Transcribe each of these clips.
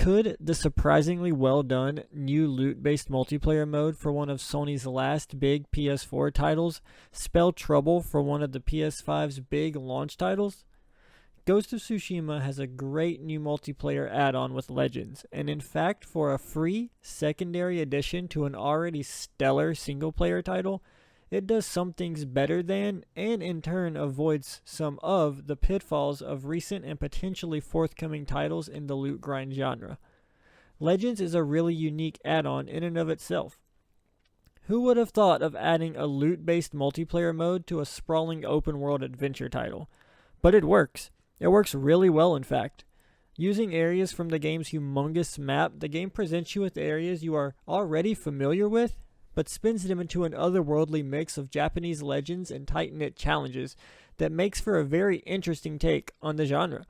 Could the surprisingly well done new loot-based multiplayer mode for one of Sony's last big PS4 titles spell trouble for one of the PS5's big launch titles? Ghost of Tsushima has a great new multiplayer add-on with Legends, and in fact, for a free secondary addition to an already stellar single-player title, it does some things better than, and in turn avoids some of, the pitfalls of recent and potentially forthcoming titles in the loot grind genre. Legends is a really unique add-on in and of itself. Who would have thought of adding a loot-based multiplayer mode to a sprawling open-world adventure title? But it works. It works really well, in fact. Using areas from the game's humongous map, the game presents you with areas you are already familiar with, but spins them into an otherworldly mix of Japanese legends and tight-knit challenges that makes for a very interesting take on the genre.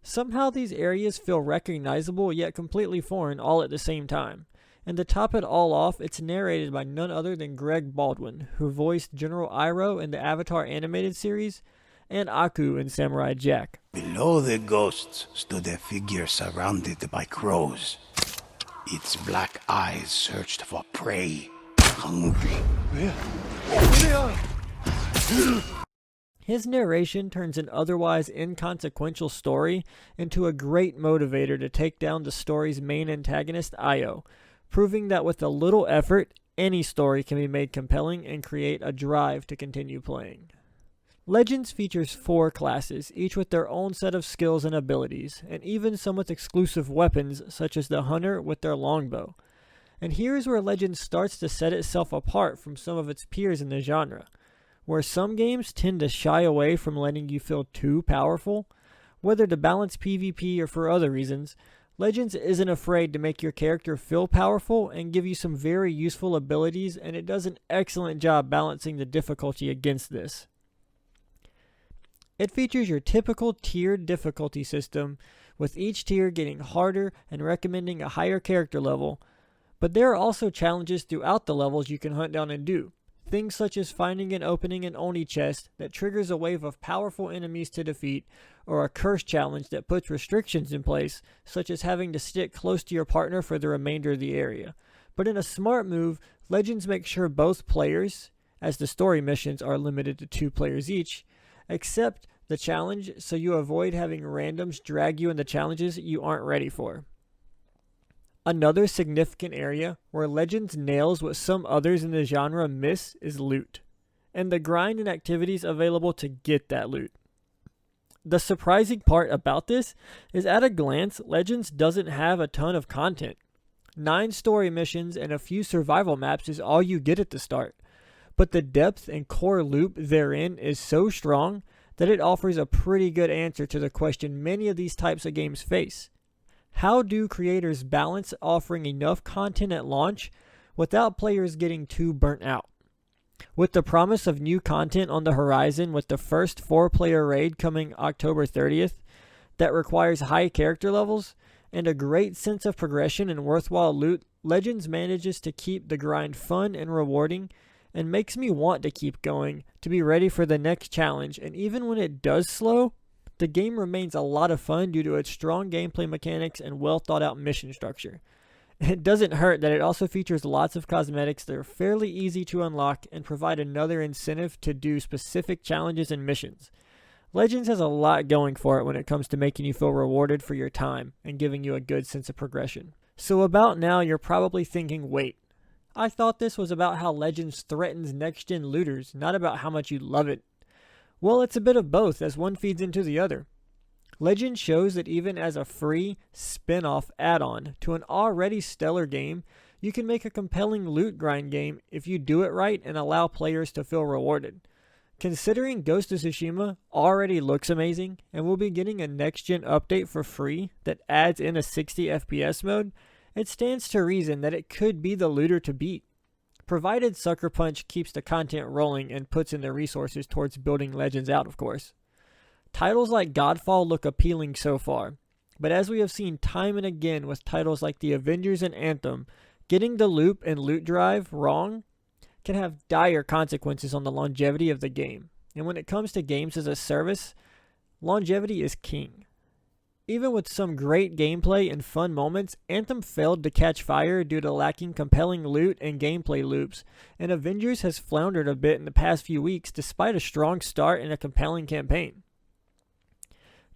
Somehow these areas feel recognizable yet completely foreign all at the same time. And to top it all off, it's narrated by none other than Greg Baldwin, who voiced General Iroh in the Avatar animated series, and Aku in Samurai Jack. Below the ghosts stood a figure surrounded by crows. Its black eyes searched for prey, hungry. His narration turns an otherwise inconsequential story into a great motivator to take down the story's main antagonist, Io, proving that with a little effort, any story can be made compelling and create a drive to continue playing. Legends features 4 classes, each with their own set of skills and abilities, and even some with exclusive weapons, such as the Hunter with their longbow. And here's where Legends starts to set itself apart from some of its peers in the genre. Where some games tend to shy away from letting you feel too powerful, whether to balance PvP or for other reasons, Legends isn't afraid to make your character feel powerful and give you some very useful abilities, and it does an excellent job balancing the difficulty against this. It features your typical tiered difficulty system, with each tier getting harder and recommending a higher character level, but there are also challenges throughout the levels you can hunt down and do. Things such as finding and opening an Oni chest that triggers a wave of powerful enemies to defeat, or a curse challenge that puts restrictions in place, such as having to stick close to your partner for the remainder of the area. But in a smart move, Legends makes sure both players, as the story missions are limited to 2 players each, accept the challenge so you avoid having randoms drag you into challenges you aren't ready for. Another significant area where Legends nails what some others in the genre miss is loot, and the grind and activities available to get that loot. The surprising part about this is at a glance, Legends doesn't have a ton of content. 9 story missions and a few survival maps is all you get at the start, but the depth and core loop therein is so strong that it offers a pretty good answer to the question many of these types of games face. How do creators balance offering enough content at launch without players getting too burnt out? With the promise of new content on the horizon, with the first 4-player raid coming October 30th that requires high character levels and a great sense of progression and worthwhile loot, Legends manages to keep the grind fun and rewarding and makes me want to keep going to be ready for the next challenge. And even when it does slow, the game remains a lot of fun due to its strong gameplay mechanics and well thought out mission structure. It doesn't hurt that it also features lots of cosmetics that are fairly easy to unlock and provide another incentive to do specific challenges and missions. Legends has a lot going for it when it comes to making you feel rewarded for your time and giving you a good sense of progression. So about now you're probably thinking, wait, I thought this was about how Legends threatens next-gen looters, not about how much you love it. Well, it's a bit of both, as one feeds into the other. Legends shows that even as a free, spin-off add-on to an already stellar game, you can make a compelling loot grind game if you do it right and allow players to feel rewarded. Considering Ghost of Tsushima already looks amazing, and we'll be getting a next-gen update for free that adds in a 60 FPS mode, it stands to reason that it could be the looter to beat, provided Suckerpunch keeps the content rolling and puts in the resources towards building Legends out, of course. Titles like Godfall look appealing so far, but as we have seen time and again with titles like the Avengers and Anthem, getting the loop and loot drive wrong can have dire consequences on the longevity of the game. And when it comes to games as a service, longevity is king. Even with some great gameplay and fun moments, Anthem failed to catch fire due to lacking compelling loot and gameplay loops, and Avengers has floundered a bit in the past few weeks despite a strong start and a compelling campaign.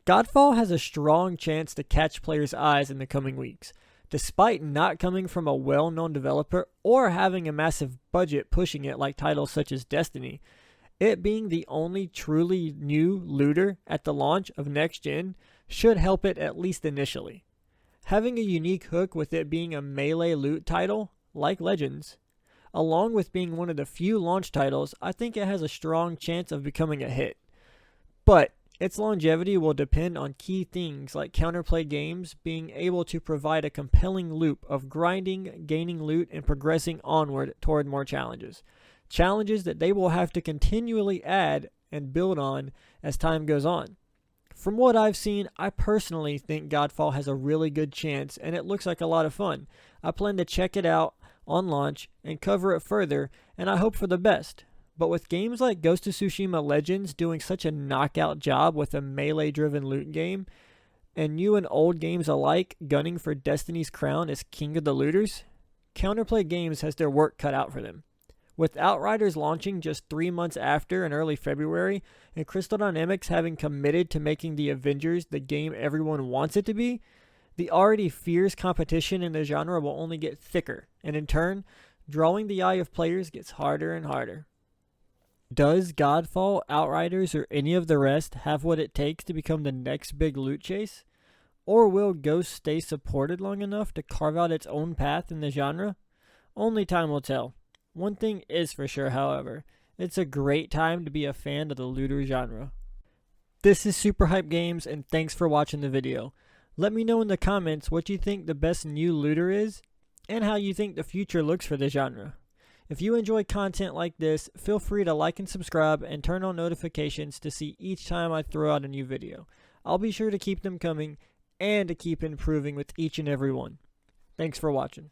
Godfall has a strong chance to catch players' eyes in the coming weeks, despite not coming from a well-known developer or having a massive budget pushing it like titles such as Destiny. It being the only truly new looter at the launch of NextGen should help it at least initially. Having a unique hook with it being a melee loot title, like Legends, along with being one of the few launch titles, I think it has a strong chance of becoming a hit. But its longevity will depend on key things like Counterplay Games being able to provide a compelling loop of grinding, gaining loot, and progressing onward toward more challenges. Challenges that they will have to continually add and build on as time goes on. From what I've seen, I personally think Godfall has a really good chance and it looks like a lot of fun. I plan to check it out on launch and cover it further, and I hope for the best. But with games like Ghost of Tsushima Legends doing such a knockout job with a melee-driven loot game, and new and old games alike gunning for Destiny's crown as king of the looters, Counterplay Games has their work cut out for them. With Outriders launching just 3 months after in early February, and Crystal Dynamics having committed to making the Avengers the game everyone wants it to be, the already fierce competition in the genre will only get thicker, and in turn, drawing the eye of players gets harder and harder. Does Godfall, Outriders, or any of the rest have what it takes to become the next big loot chase? Or will Ghost stay supported long enough to carve out its own path in the genre? Only time will tell. One thing is for sure, however, it's a great time to be a fan of the looter genre. This is Super Hype Games, and thanks for watching the video. Let me know in the comments what you think the best new looter is, and how you think the future looks for the genre. If you enjoy content like this, feel free to like and subscribe and turn on notifications to see each time I throw out a new video. I'll be sure to keep them coming and to keep improving with each and every one. Thanks for watching.